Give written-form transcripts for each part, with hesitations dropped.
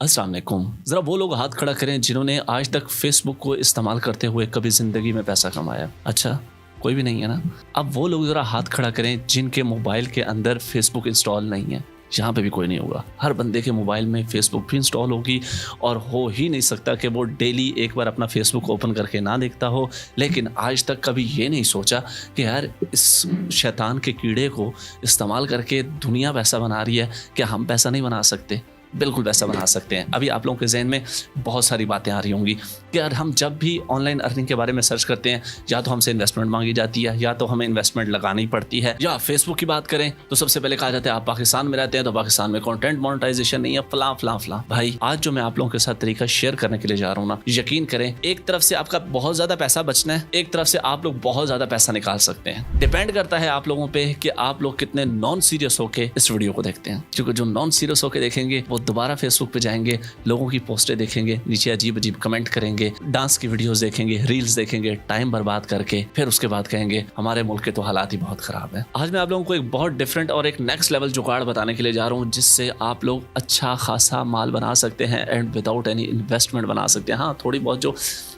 अस्सलाम वालेकुम। ज़रा वो लोग हाथ खड़ा करें जिन्होंने आज तक फेसबुक को इस्तेमाल करते हुए कभी ज़िंदगी में पैसा कमाया। अच्छा, कोई भी नहीं है ना? अब वो लोग ज़रा हाथ खड़ा करें जिनके मोबाइल के अंदर फेसबुक इंस्टॉल नहीं है। यहाँ पे भी कोई नहीं होगा। हर बंदे के मोबाइल में फेसबुक भी इंस्टॉल होगी और हो ही नहीं सकता कि वो डेली एक बार अपना फेसबुक ओपन करके ना देखता हो। लेकिन आज तक कभी ये नहीं सोचा कि यार इस शैतान के कीड़े को इस्तेमाल करके दुनिया पैसा बना रही है, क्या हम पैसा नहीं बना सकते? बिल्कुल पैसा बना सकते हैं। अभी आप लोगों के जहन में बहुत सारी बातें आ रही होंगी कि यार हम जब भी ऑनलाइन अर्निंग के बारे में सर्च करते हैं, या तो हमसे इन्वेस्टमेंट मांगी जाती है, या तो हमें इन्वेस्टमेंट लगानी पड़ती है। या फेसबुक की बात करें तो सबसे पहले कहा जाता है आप पाकिस्तान में रहते हैं तो पाकिस्तान में कंटेंट मोनेटाइजेशन नहीं है, फलां फलां फलां। भाई आज जो मैं आप लोगों के साथ तरीका शेयर करने के लिए जा रहा हूँ ना, यकीन करें एक तरफ से आपका बहुत ज्यादा पैसा बचना है, एक तरफ से आप लोग बहुत ज्यादा पैसा निकाल सकते हैं। डिपेंड करता है आप लोगों पे कि आप लोग कितने नॉन सीरियस होके इस वीडियो को देखते हैं। क्योंकि जो नॉन सीरियस होके देखेंगे वो दोबारा फेसबुक पे जाएंगे, लोगों की पोस्टें देखेंगे, नीचे अजीब अजीब कमेंट करेंगे, डांस की वीडियोस देखेंगे, रील्स देखेंगे, टाइम बर्बाद करके फिर उसके बाद कहेंगे हमारे मुल्क के तो हालात ही बहुत खराब है। आज मैं आप लोगों को एक बहुत डिफरेंट और एक नेक्स्ट लेवल जुगाड़ बताने के लिए जा रहा हूँ, जिससे आप लोग अच्छा खासा माल बना सकते हैं एंड विदाउट एनी इन्वेस्टमेंट बना सकते हैं। हाँ, थोड़ी बहुत जो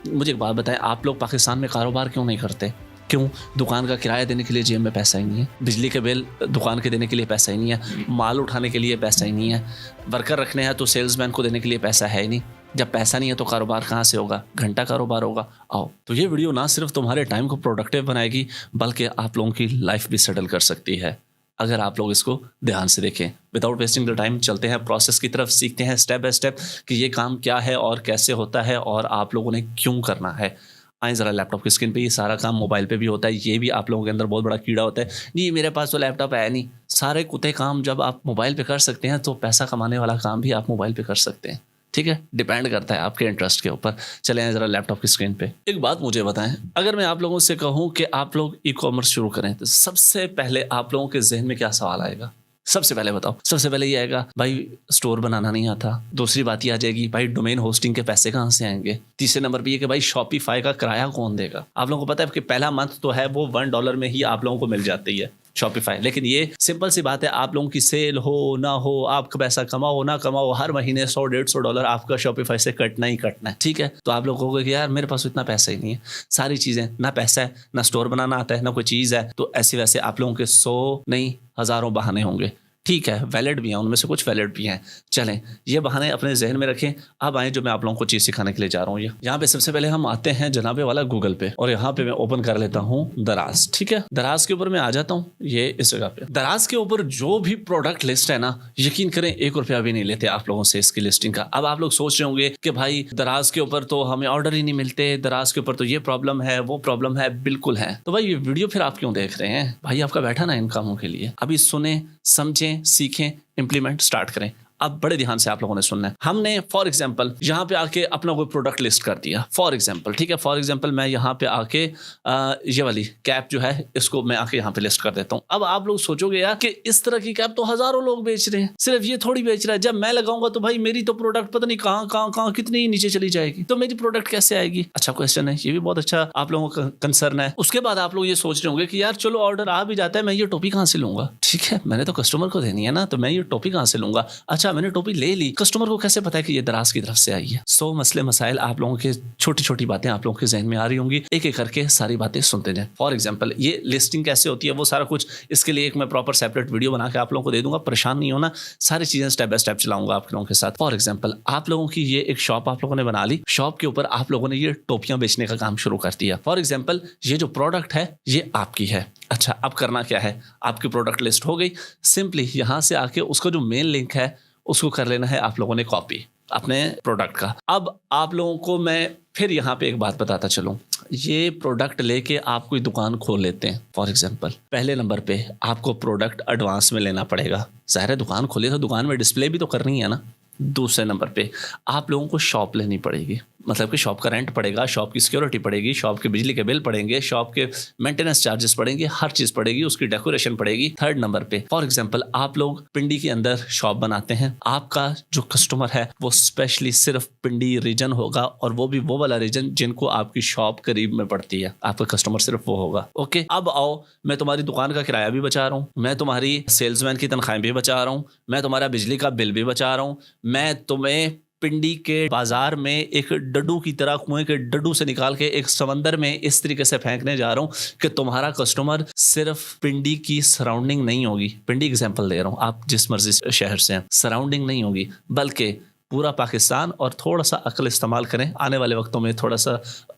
मुझे एक बात बताएं, आप लोग पाकिस्तान में कारोबार क्यों नहीं करते? क्यों? दुकान का किराया देने के लिए जेब में पैसा ही नहीं है, बिजली के बिल दुकान के देने के लिए पैसा ही नहीं है, माल उठाने के लिए पैसा ही नहीं है, वर्कर रखने हैं तो सेल्समैन को देने के लिए पैसा है ही नहीं। जब पैसा नहीं है तो कारोबार कहाँ से होगा? घंटा कारोबार होगा। आओ, तो ये वीडियो ना सिर्फ तुम्हारे टाइम को प्रोडक्टिव बनाएगी बल्कि आप लोगों की लाइफ भी सेटल कर सकती है अगर आप लोग इसको ध्यान से देखें। विदाउट वेस्टिंग द टाइम चलते हैं प्रोसेस की तरफ, सीखते हैं स्टेप बाय स्टेप कि ये काम क्या है और कैसे होता है और आप लोगों ने क्यों करना है। आए ज़रा लैपटॉप की स्क्रीन पे, ये सारा काम मोबाइल पे भी होता है। ये भी आप लोगों के अंदर बहुत बड़ा कीड़ा होता है, नहीं मेरे पास तो लैपटॉप है नहीं। सारे कुत्ते काम जब आप मोबाइल पे कर सकते हैं तो पैसा कमाने वाला काम भी आप मोबाइल पे कर सकते हैं। ठीक है, डिपेंड करता है आपके इंटरेस्ट के ऊपर। चले आए ज़रा लैपटॉप की स्क्रीन पे। एक बात मुझे बताएं, अगर मैं आप लोगों से कहूँ कि आप लोग ई कॉमर्स शुरू करें तो सबसे पहले आप लोगों के जहन में क्या सवाल आएगा? सबसे पहले बताओ। सबसे पहले ये आएगा भाई स्टोर बनाना नहीं आता। दूसरी बात ये आ जाएगी भाई डोमेन होस्टिंग के पैसे कहाँ से आएंगे। तीसरे नंबर पे ये कि भाई शॉपिफाई का किराया कौन देगा। आप लोगों को पता है कि पहला मंथ तो है वो $1 में ही आप लोगों को मिल जाती है शॉपिफाई। लेकिन ये सिंपल सी बात है, आप लोगों की सेल हो ना हो, आपका पैसा कमाओ ना कमाओ, हर महीने $100-150 आपका शॉपिफाई से कटना ही कटना है। ठीक है, तो आप लोग कहोगे कि यार मेरे पास इतना पैसा ही नहीं है, सारी चीज़ें ना पैसा है, ना स्टोर बनाना आता है, ना कोई चीज़ है, तो ऐसे वैसे आप लोगों के 100 नहीं हज़ारों बहाने होंगे। ठीक है, वैलिड भी हैं, उनमें से कुछ वैलिड भी हैं। चलें, ये बहाने अपने जहन में रखें। अब आए जो मैं आप लोगों को चीज़ सिखाने के लिए जा रहा हूँ। यहाँ पे सबसे पहले हम आते हैं जनाबे वाला गूगल पे, और यहाँ पे मैं ओपन कर लेता हूँ दराज। ठीक है, दराज के ऊपर मैं आ जाता हूँ, ये इस जगह पे। दराज के ऊपर जो भी प्रोडक्ट लिस्ट है ना, यकीन करें ₹1 भी नहीं लेते आप लोगों से इसकी लिस्टिंग का। अब आप लोग सोच रहे होंगे कि भाई दराज के ऊपर तो हमें ऑर्डर ही नहीं मिलते, दराज के ऊपर तो ये प्रॉब्लम है वो प्रॉब्लम है। बिल्कुल है, तो भाई ये वीडियो फिर आप क्यों देख रहे हैं? भाई आपका बैठा ना इन कामों के लिए। अभी सुने, समझें, सीखें, इम्प्लीमेंट स्टार्ट करें। अब बड़े ध्यान से आप लोगों ने सुनना है। हमने फॉर एग्जांपल यहाँ पे आके अपना कोई प्रोडक्ट लिस्ट कर दिया, फॉर एग्जांपल। ठीक है, फॉर एग्जांपल मैं यहाँ पे आके ये वाली कैप जो है इसको मैं आके यहाँ पे लिस्ट कर देता हूँ। अब आप लोग सोचोगे यार कि इस तरह की कैप तो हजारों लोग बेच रहे हैं, सिर्फ ये थोड़ी बेच रहा है। जब मैं लगाऊंगा तो भाई मेरी तो प्रोडक्ट पता नहीं कहाँ कितनी नीचे चली जाएगी, तो मेरी प्रोडक्ट कैसे आएगी? अच्छा क्वेश्चन है, ये भी बहुत अच्छा आप लोगों का कंसर्न है। उसके बाद आप लोग ये सोच रहे होंगे कि यार चलो ऑर्डर आ भी जाता है, मैं ये टोपी कहाँ से लूंगा? ठीक है, मैंने तो कस्टमर को देनी है ना, तो मैं ये टोपी कहाँ से लूंगा? अच्छा मैंने टोपी ले ली, कस्टमर को कैसे पता है कि ये दराज की तरफ से आई है? 100 मसले मसाइल आप लोगों के, छोटी छोटी बातें आप लोगों के जहन में आ रही होंगी। एक एक करके सारी बातें सुनते जाएं। फॉर एग्जांपल ये लिस्टिंग कैसे होती है वो सारा कुछ, इसके लिए एक मैं प्रॉपर सेपरेट वीडियो बना के आप लोगों को दे दूंगा। परेशान नहीं होना, सारी चीजें स्टेप बाय स्टेप चलाऊंगा आप लोगों के साथ। फॉर एग्जांपल आप लोगों की ये एक शॉप आप लोगों ने बना ली, शॉप के ऊपर आप लोगों ने ये टोपियां बेचने का काम शुरू कर दिया। फॉर एग्जाम्पल ये जो प्रोडक्ट है ये आपकी है। अच्छा अब करना क्या है, आपकी प्रोडक्ट लिस्ट हो गई, सिंपली यहाँ से आके उसका जो मेन लिंक है उसको कर लेना है आप लोगों ने कॉपी अपने प्रोडक्ट का। अब आप लोगों को मैं फिर यहाँ पे एक बात बताता चलूँ, ये प्रोडक्ट लेके आप कोई दुकान खोल लेते हैं। फॉर एग्जांपल पहले नंबर पे आपको प्रोडक्ट एडवांस में लेना पड़ेगा, ज़ाहिर है दुकान खोले तो दुकान में डिस्प्ले भी तो करनी है ना। दूसरे नंबर पे आप लोगों को शॉप लेनी पड़ेगी, मतलब कि शॉप का रेंट पड़ेगा, शॉप की सिक्योरिटी पड़ेगी, शॉप के बिजली के बिल पड़ेंगे, शॉप के मेंटेनेंस चार्जेस पड़ेंगे, हर चीज़ पड़ेगी, उसकी डेकोरेशन पड़ेगी। थर्ड नंबर पे फॉर एग्जांपल आप लोग पिंडी के अंदर शॉप बनाते हैं, आपका जो कस्टमर है वो स्पेशली सिर्फ पिंडी रीजन होगा, और वो भी वो वाला रीजन जिनको आपकी शॉप करीब में पड़ती है, आपका कस्टमर सिर्फ वो होगा। ओके, अब आओ, मैं तुम्हारी दुकान का किराया भी बचा रहा हूँ, मैं तुम्हारी सेल्समैन की तनख्वाहें भी बचा रहा हूँ, मैं तुम्हारा बिजली का बिल भी बचा रहा हूँ, मैं तुम्हें पिंडी के बाजार में एक डड्डू की तरह, कुएं के डड्डू से निकाल के एक समंदर में इस तरीके से फेंकने जा रहा हूं कि तुम्हारा कस्टमर सिर्फ पिंडी की सराउंडिंग नहीं होगी, पिंडी एग्जांपल दे रहा हूं, आप जिस मर्जी शहर से हैं, सराउंडिंग नहीं होगी, बल्कि पूरा पाकिस्तान। और थोड़ा सा अकल इस्तेमाल करें, आने वाले वक्तों में थोड़ा सा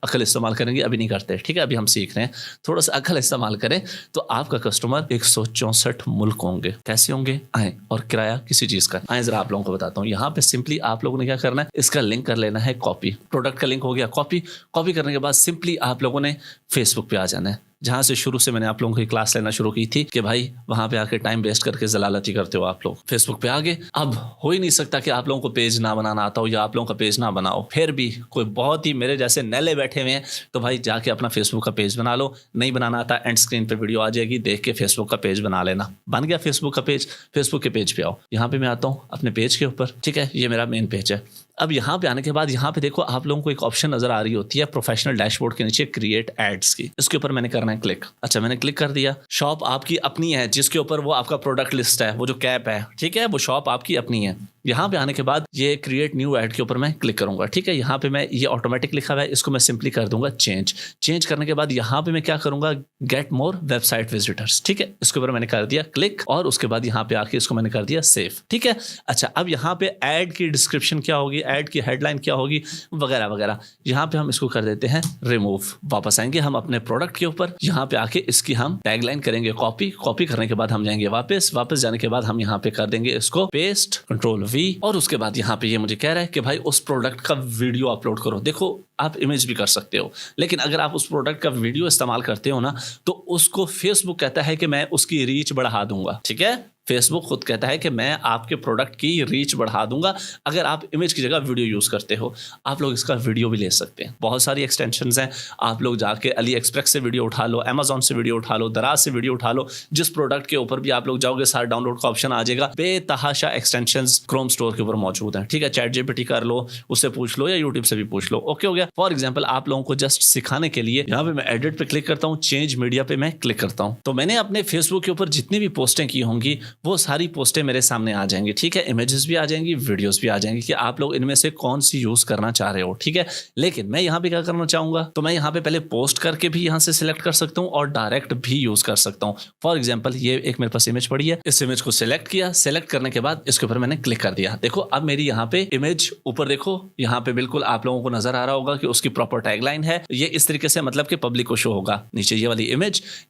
अकल इस्तेमाल करेंगे, अभी नहीं करते, ठीक है, अभी हम सीख रहे हैं, थोड़ा सा अकल इस्तेमाल करें तो आपका कस्टमर 164 मुल्क होंगे। कैसे होंगे? आए, और किराया किसी चीज़ का आए, जरा आप लोगों को बताता हूँ। यहाँ पे सिंपली आप लोगों ने क्या करना है, इसका लिंक कर लेना है कॉपी, प्रोडक्ट का लिंक हो गया कॉपी। कॉपी करने के बाद सिंपली आप लोगों ने फेसबुक पे आ जाना है, जहाँ से शुरू से मैंने आप लोगों की क्लास लेना शुरू की थी कि भाई वहां पे आके टाइम वेस्ट करके जलालती करते हो आप लोग। फेसबुक पे आगे अब हो ही नहीं सकता कि आप लोगों को पेज ना बनाना आता हो या आप लोगों का पेज ना बनाओ। फिर भी कोई बहुत ही मेरे जैसे नैले बैठे हुए हैं तो भाई जाके अपना फेसबुक का पेज बना लो। नहीं बनाना आता, एंड स्क्रीन पे वीडियो आ जाएगी, देख के फेसबुक का पेज बना लेना। बन गया फेसबुक का पेज, फेसबुक के पेज पे आओ, यहाँ पे मैं आता हूँ अपने पेज के ऊपर, ठीक है, ये मेरा मेन पेज है। अब यहाँ पे आने के बाद यहाँ पे देखो आप लोगों को एक ऑप्शन नजर आ रही होती है प्रोफेशनल डैशबोर्ड के नीचे क्रिएट एड्स की, इसके ऊपर मैंने करना है क्लिक। अच्छा, मैंने क्लिक कर दिया। शॉप आपकी अपनी है जिसके ऊपर वो आपका प्रोडक्ट लिस्ट है, वो जो कैप है, ठीक है, वो शॉप आपकी अपनी है। यहाँ पे आने के बाद ये क्रिएट न्यू ऐड के ऊपर मैं क्लिक करूंगा, ठीक है। यहाँ पे मैं ये ऑटोमेटिक लिखा हुआ है, इसको मैं सिंपली कर दूंगा चेंज। चेंज करने के बाद यहाँ पे मैं क्या करूंगा, गेट मोर वेबसाइट विजिटर्स, ठीक है, इसके ऊपर मैंने कर दिया क्लिक और उसके बाद यहाँ पे आके इसको मैंने कर दिया सेव, ठीक है। अच्छा, अब यहाँ पे ऐड की डिस्क्रिप्शन क्या होगी, ऐड की हेडलाइन क्या होगी, वगैरह वगैरह, यहाँ पे हम इसको कर देते हैं रिमूव। वापस आएंगे हम अपने प्रोडक्ट के ऊपर, यहाँ पे आके इसकी हम टैगलाइन करेंगे कॉपी। कॉपी करने के बाद हम जाएंगे वापस जाने के बाद हम यहाँ पे कर देंगे इसको पेस्ट, कंट्रोल वी, और उसके बाद यहाँ पे ये मुझे कह रहा है कि भाई उस प्रोडक्ट का वीडियो अपलोड करो। देखो आप इमेज भी कर सकते हो, लेकिन अगर आप उस प्रोडक्ट का वीडियो इस्तेमाल करते हो ना तो उसको फेसबुक कहता है कि मैं उसकी रीच बढ़ा दूंगा, ठीक है। फेसबुक खुद कहता है कि मैं आपके प्रोडक्ट की रीच बढ़ा दूंगा अगर आप इमेज की जगह वीडियो यूज़ करते हो। आप लोग इसका वीडियो भी ले सकते हैं, बहुत सारी एक्सटेंशंस हैं। आप लोग जाके अली एक्सप्रेस से वीडियो उठा लो, अमेजॉन से वीडियो उठा लो, दराज से वीडियो उठा लो, जिस प्रोडक्ट के ऊपर भी आप लोग जाओगे सारा डाउनलोड का ऑप्शन आ जाएगा। बेतहाशा एक्सटेंशंस क्रोम स्टोर के ऊपर मौजूद हैं, ठीक है। चैट जीपीटी कर लो, उससे पूछ लो या यूट्यूब से भी पूछ लो, ओके हो गया। फॉर एग्जाम्पल आप लोगों को जस्ट सिखाने के लिए यहाँ पे मैं एडिट पे क्लिक करता हूँ, चेंज मीडिया पे मैं क्लिक करता हूँ, तो मैंने अपने फेसबुक के ऊपर जितनी भी पोस्टें की होंगी वो सारी पोस्टें मेरे सामने आ जाएंगी, ठीक है। इमेजेस भी आ जाएंगी, वीडियोस भी आ जाएंगी कि आप लोग इनमें से कौन सी यूज करना चाह रहे हो, ठीक है। लेकिन मैं यहाँ पे क्या करना चाहूंगा, तो मैं यहाँ पे पहले पोस्ट करके भी यहाँ से सिलेक्ट कर सकता हूँ और डायरेक्ट भी यूज कर सकता हूँ। फॉर एग्जाम्पल ये एक मेरे पास इमेज पड़ी है, इस इमेज को सिलेक्ट किया, सिलेक्ट करने के बाद इसके ऊपर मैंने क्लिक कर दिया। देखो अब मेरी यहाँ पे इमेज ऊपर देखो, यहाँ पे बिल्कुल आप लोगों को नजर आ रहा होगा कि उसकी प्रॉपर टैगलाइन है, ये इस तरीके से मतलब कि पब्लिक को शो होगा। नीचे ये वाली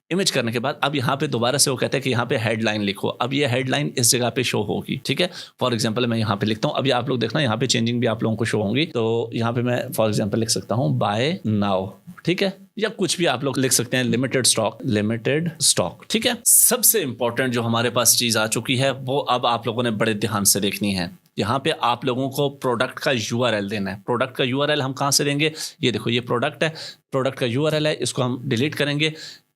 इमेज करने के बाद अब यहाँ पे दोबारा से वो कहते हैं कि यहाँ पे हेडलाइन लिखो। अब ये हेडलाइन इस जगह पे शो होगी, ठीक है। फॉर एग्जांपल मैं यहाँ पे लिखता हूँ, अभी आप लोग देखना यहाँ पे चेंजिंग भी आप लोगों को शो होंगी, तो यहाँ पे मैं फॉर एग्जांपल लिख सकता हूँ बाय नाउ, ठीक है, या कुछ भी आप लोग लिख सकते हैं, लिमिटेड स्टॉक, ठीक है। सबसे इंपॉर्टेंट जो हमारे पास चीज आ चुकी है वो अब आप लोगों ने बड़े ध्यान से देखनी है। यहाँ पे आप लोगों को प्रोडक्ट का URL देना है। प्रोडक्ट का URL हम कहाँ से देंगे, ये देखो ये प्रोडक्ट है, प्रोडक्ट का URL है, इसको हम डिलीट करेंगे।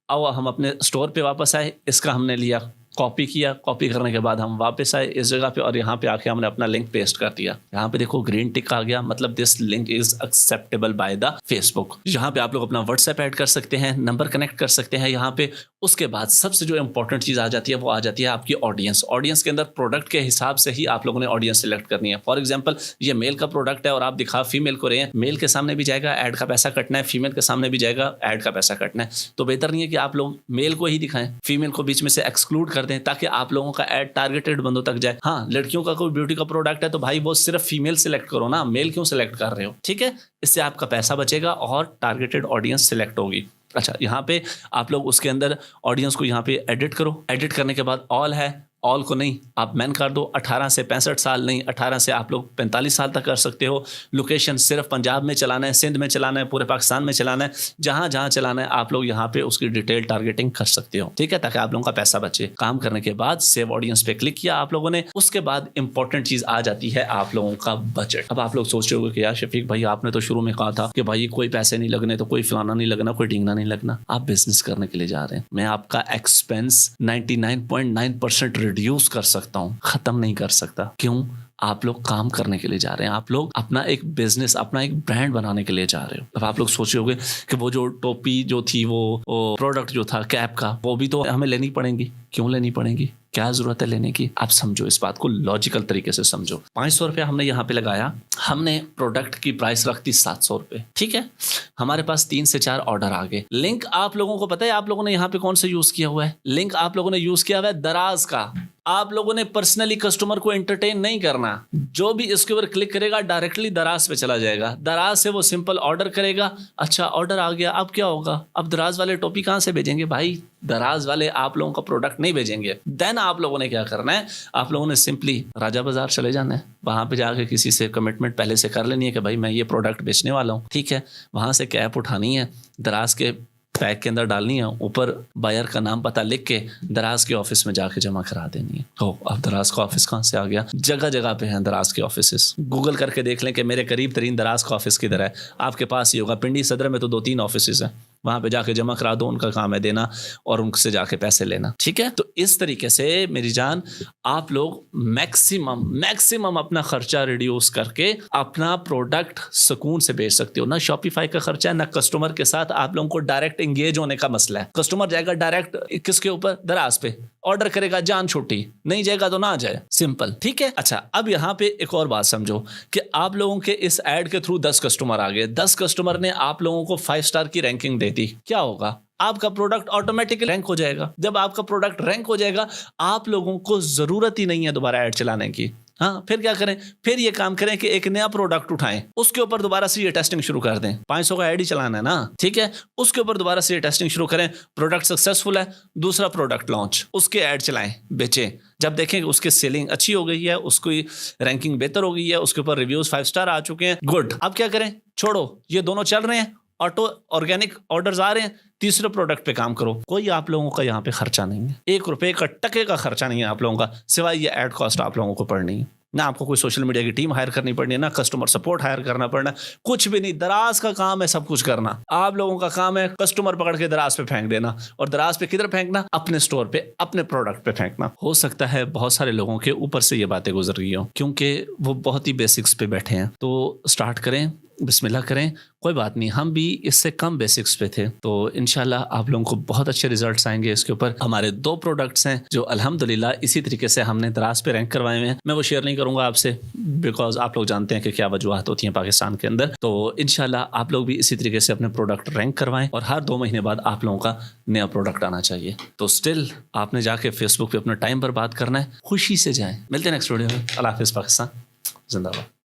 अब हम अपने स्टोर पे वापस आए, इसका हमने लिया कॉपी किया, कॉपी करने के बाद हम वापस आए इस जगह पे और यहाँ पे आके हमने अपना लिंक पेस्ट कर दिया। यहाँ पे देखो ग्रीन टिक आ गया, मतलब this link is acceptable by the Facebook. यहाँ पे आप लोग अपना व्हाट्सएप ऐड कर सकते हैं, नंबर कनेक्ट कर सकते हैं यहाँ पे। उसके बाद सबसे जो इंपॉर्टेंट चीज आ जाती है वो आ जाती है आपकी ऑडियंस। ऑडियंस के अंदर प्रोडक्ट के हिसाब से ही आप लोगों ने ऑडियंस सिलेक्ट करनी है। फॉर एग्जाम्पल ये मेल का प्रोडक्ट है और आप दिखा फीमेल को रहे हैं, मेल के सामने भी जाएगा ऐड का पैसा कटना है, फीमेल के सामने भी जाएगा ऐड का पैसा कटना है। तो बेहतर नहीं है कि आप लोग मेल को ही दिखाएं, फीमेल को बीच में से एक्सक्लूड कर दें ताकि आप लोगों का ऐड टारगेटेड बंदों तक जाए। हाँ, लड़कियों का कोई ब्यूटी का प्रोडक्ट है तो भाई वो सिर्फ फीमेल सिलेक्ट करो ना, मेल क्यों सिलेक्ट कर रहे हो, ठीक है। इससे आपका पैसा बचेगा और टारगेटेड ऑडियंस सिलेक्ट होगी। अच्छा, यहाँ पे आप लोग उसके अंदर ऑडियंस को यहाँ पे एडिट करो। एडिट करने के बाद ऑल है, ऑल को नहीं आप मैन कर दो। 18 से 65 साल नहीं, 18 से आप लोग 45 साल तक कर सकते हो। लोकेशन सिर्फ पंजाब में चलाना है, सिंध में चलाना है, पूरे पाकिस्तान में चलाना है, जहां जहां चलाना है आप लोग यहाँ पे उसकी डिटेल टारगेटिंग कर सकते हो, ठीक है, ताकि आप लोगों का पैसा बचे। काम करने के बाद सेव ऑडियंस पे क्लिक किया आप लोगों ने। उसके बाद इंपॉर्टेंट चीज आ जाती है आप लोगों का बजट। अब आप लोग सोच रहे हो कि यार शफीक भाई आपने तो शुरू में कहा था कि भाई कोई पैसे नहीं लगने, तो कोई फलाना नहीं लगना, कोई ढींगना नहीं लगना। आप बिजनेस करने के लिए जा रहे हैं, मैं आपका एक्सपेंस 99.9% रिड्यूस कर सकता हूं, खत्म नहीं कर सकता। क्यों? आप लोग काम करने के लिए जा रहे हैं, आप लोग अपना एक बिजनेस, अपना एक ब्रांड बनाने के लिए जा रहे हो। अब आप लोग सोचे होंगे कि वो जो टोपी जो थी, वो प्रोडक्ट जो था कैप का, वो भी तो हमें लेनी पड़ेगी। क्यों लेनी पड़ेगी, क्या जरूरत है लेने की? आप समझो इस बात को, लॉजिकल तरीके से समझो। 500 रुपया हमने यहाँ पे लगाया, हमने प्रोडक्ट की प्राइस रख दी 700 रुपये, ठीक है। हमारे पास 3 से 4 ऑर्डर आ गए। लिंक आप लोगों को पता है आप लोगों ने यहाँ पे कौन सा यूज किया हुआ है? लिंक आप लोगों ने यूज किया हुआ है दराज का। आप लोगों ने पर्सनली कस्टमर को एंटरटेन नहीं करना। जो भी इसके ऊपर क्लिक करेगा डायरेक्टली दराज पे चला जाएगा। दराज से वो सिंपल ऑर्डर करेगा। अच्छा ऑर्डर आ गया, अब क्या होगा? अब दराज वाले टोपी कहाँ से भेजेंगे भाई? दराज वाले आप लोगों का प्रोडक्ट नहीं भेजेंगे। देन आप लोगों ने क्या करना है? आप लोगों ने सिंपली राजा बाजार चले जाना है। वहां पे जाके किसी से कमिटमेंट पहले से कर लेनी है कि भाई मैं ये प्रोडक्ट बेचने वाला हूँ, ठीक है। वहां से कैप उठानी है, दराज के पैक के अंदर डालनी है, ऊपर बायर का नाम पता लिख के दराज के ऑफिस में जाके जमा करा देनी है। हो, अब दराज का ऑफिस कहाँ से आ गया? जगह जगह पे हैं दराज के ऑफिस। गूगल करके देख लें कि मेरे करीब तरीन दराज का ऑफिस किधर है, आपके पास ही होगा। पिंडी सदर में तो 2-3 ऑफिस हैं, वहां पे जाके जमा करा दो। उनका काम है देना और उनसे जाके पैसे लेना, ठीक है। तो इस तरीके से मेरी जान आप लोग मैक्सिमम अपना खर्चा रिड्यूस करके अपना प्रोडक्ट सुकून से बेच सकते हो। ना शॉपिफाई का खर्चा है, ना कस्टमर के साथ आप लोगों को डायरेक्ट एंगेज होने का मसला है। कस्टमर जाएगा डायरेक्ट किसके ऊपर? दराज पे ऑर्डर करेगा, जान छुट्टी, नहीं जाएगा तो ना जाए, सिंपल, ठीक है। अच्छा अब यहाँ पे एक और बात समझो कि आप लोगों के इस एड के थ्रू 10 कस्टमर आ गए। 10 कस्टमर ने आप लोगों को 5 स्टार की रैंकिंग दे दी। क्या होगा? आपका प्रोडक्ट ऑटोमेटिकली रैंक हो जाएगा। जब आपका प्रोडक्ट रैंक हो जाएगा आप लोगों को जरूरत ही नहीं है दोबारा ऐड चलाने की। हाँ, फिर क्या करें? फिर ये काम करें कि एक नया प्रोडक्ट उठाएं, उसके ऊपर दोबारा से ये टेस्टिंग शुरू कर दें। 500 का ऐड ही चलाना है ना, ठीक है। उसके ऊपर दोबारा से ये टेस्टिंग शुरू करें। प्रोडक्ट सक्सेसफुल है, दूसरा प्रोडक्ट लॉन्च, उसके ऐड चलाएं, बेचें। जब देखें कि उसकी सेलिंग अच्छी हो गई है, उसकी रैंकिंग बेहतर हो गई है, उसके ऊपर रिव्यूज 5 स्टार आ चुके हैं, गुड। अब क्या करें? छोड़ो, ये दोनों चल रहे हैं, ऑटो ऑर्गेनिक ऑर्डर्स आ रहे हैं, तीसरे प्रोडक्ट पे काम करो। कोई आप लोगों का यहाँ पे खर्चा नहीं है, 1 रुपए का टके का खर्चा नहीं है आप लोगों का, सिवाय ये एड कॉस्ट आप लोगों को पड़नी है। ना आपको कोई सोशल मीडिया की टीम हायर करनी पड़नी है, ना कस्टमर सपोर्ट हायर करना पड़ना, कुछ भी नहीं। दराज का काम है सब कुछ करना। आप लोगों का काम है कस्टमर पकड़ के दराज पे फेंक देना, और दराज पे किधर फेंकना? अपने स्टोर पे, अपने प्रोडक्ट पे फेंकना। हो सकता है बहुत सारे लोगों के ऊपर से ये बातें गुजर रही हो, क्योंकि वो बहुत ही बेसिक्स पे बैठे हैं। तो स्टार्ट करें, बिस्मिल्लाह करें, कोई बात नहीं, हम भी इससे कम बेसिक्स पे थे। तो इंशाल्लाह आप लोगों को बहुत अच्छे रिजल्ट्स आएंगे इसके ऊपर। हमारे 2 प्रोडक्ट्स हैं जो अल्हम्दुलिल्लाह इसी तरीके से हमने दराज पे रैंक करवाए हुए हैं। मैं वो शेयर नहीं करूंगा आपसे, बिकॉज आप लोग जानते हैं कि क्या वजूहत होती हैं पाकिस्तान के अंदर। तो इंशाल्लाह आप लोग भी इसी तरीके से अपने प्रोडक्ट रैंक करवाएं, और हर 2 महीने बाद आप लोगों का नया प्रोडक्ट आना चाहिए। तो स्टिल आपने जाके फेसबुक पे अपना टाइम पर बात करना है, खुशी से जाएं। मिलते हैं नेक्स्ट वीडियो में। अल्लाह हाफिज़। पाकिस्तान जिंदाबाद।